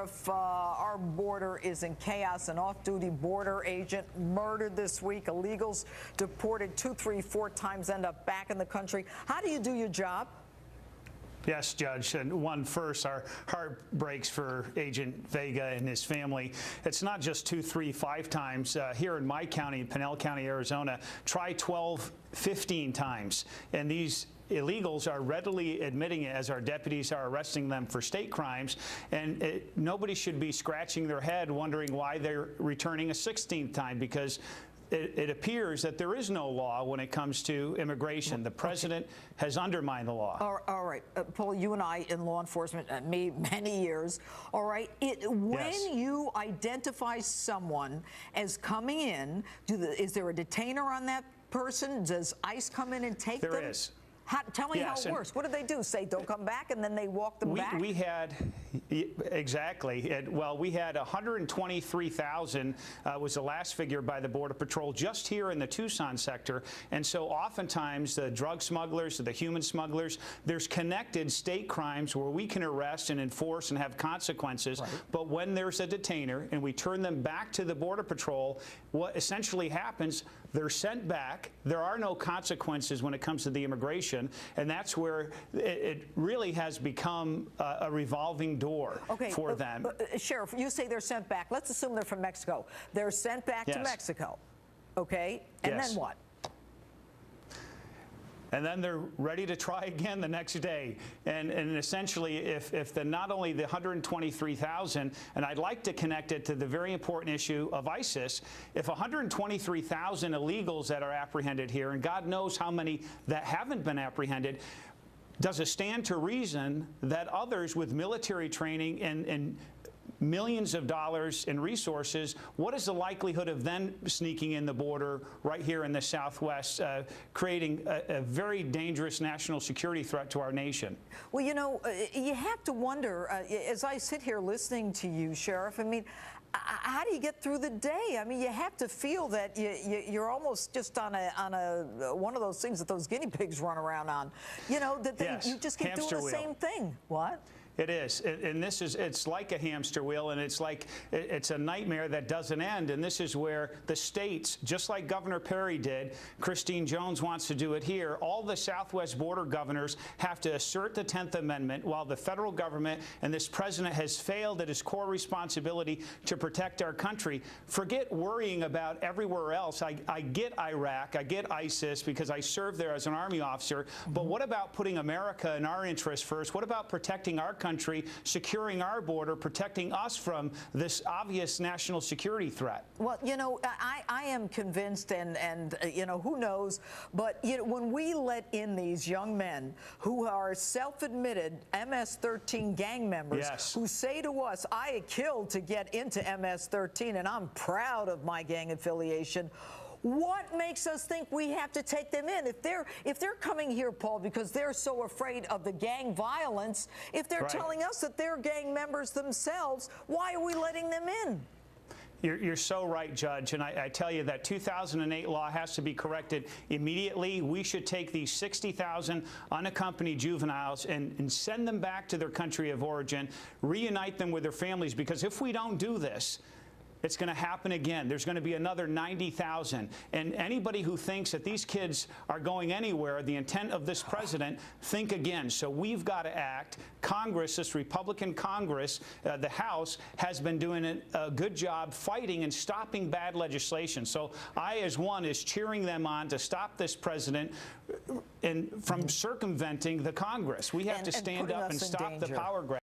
Sheriff, our border is in chaos. An off-duty border agent murdered this week. Illegals deported 2, 3, 4 times end up back in the country. How do you do your job? Yes, Judge. And first, our heart breaks for Agent Vega and his family. It's not just 2, 3, 5 times. Here in my county, Pinal County, Arizona, try 12, 15 times. And these illegals are readily admitting it as our deputies are arresting them for state crimes. And nobody should be scratching their head wondering why they're returning a 16th time, because it appears that there is no law when it comes to immigration. The president has undermined the law. All right. Paul, you and I in law enforcement, many years. All right. When you identify someone as coming in, is there a detainer on that person? Does ICE come in and take them? There is. Tell me how it works. What do they do? Say, don't come back, and then they walk them back? We had, exactly. Well, we had 123,000 was the last figure by the Border Patrol just here in the Tucson sector. And so oftentimes the drug smugglers, the human smugglers, there's connected state crimes where we can arrest and enforce and have consequences. Right. But when there's a detainer and we turn them back to the Border Patrol, what essentially happens, they're sent back. There are no consequences when it comes to the immigration. And that's where it really has become a revolving door for them. Sheriff, you say they're sent back. Let's assume they're from Mexico. They're sent back to Mexico. Okay? And then what? And then they're ready to try again the next day. And essentially, if not only the 123,000, and I'd like to connect it to the very important issue of ISIS, if 123,000 illegals that are apprehended here, and God knows how many that haven't been apprehended, does it stand to reason that others with military training and millions of dollars in resources, what is the likelihood of them sneaking in the border right here in the Southwest, creating a very dangerous national security threat to our nation? Well, you know, you have to wonder, as I sit here listening to you, Sheriff, I mean, how do you get through the day? I mean, you have to feel that you're almost just on one of those things that those guinea pigs run around on. You know, that you just keep doing the same thing. What? It is, and it's like a hamster wheel, and it's a nightmare that doesn't end. And this is where the states, just like Governor Perry did, Christine Jones wants to do it here. All the Southwest border governors have to assert the 10th Amendment, while the federal government and this president has failed at his core responsibility to protect our country. Forget worrying about everywhere else. I get Iraq, I get ISIS because I served there as an Army officer. But what about putting America and our interests first? What about protecting our country, securing our border, protecting us from this obvious national security threat? Well, you know, I am convinced, and you know, who knows, but you know, when we let in these young men who are self-admitted MS-13 gang members, who say to us, I killed to get into MS-13 and I'm proud of my gang affiliation, what makes us think we have to take them in? If they're coming here, Paul, because they're so afraid of the gang violence, if they're telling us that they're gang members themselves, why are we letting them in? You're so right, Judge, and I tell you that 2008 law has to be corrected immediately. We should take these 60,000 unaccompanied juveniles and send them back to their country of origin, reunite them with their families, because if we don't do this, it's going to happen again. There's going to be another 90,000. And anybody who thinks that these kids are going anywhere, the intent of this president, think again. So we've got to act. Congress, this Republican Congress, the House, has been doing a good job fighting and stopping bad legislation. So I, as one, is cheering them on to stop this president from circumventing the Congress. We have to stand up and stop the power grab.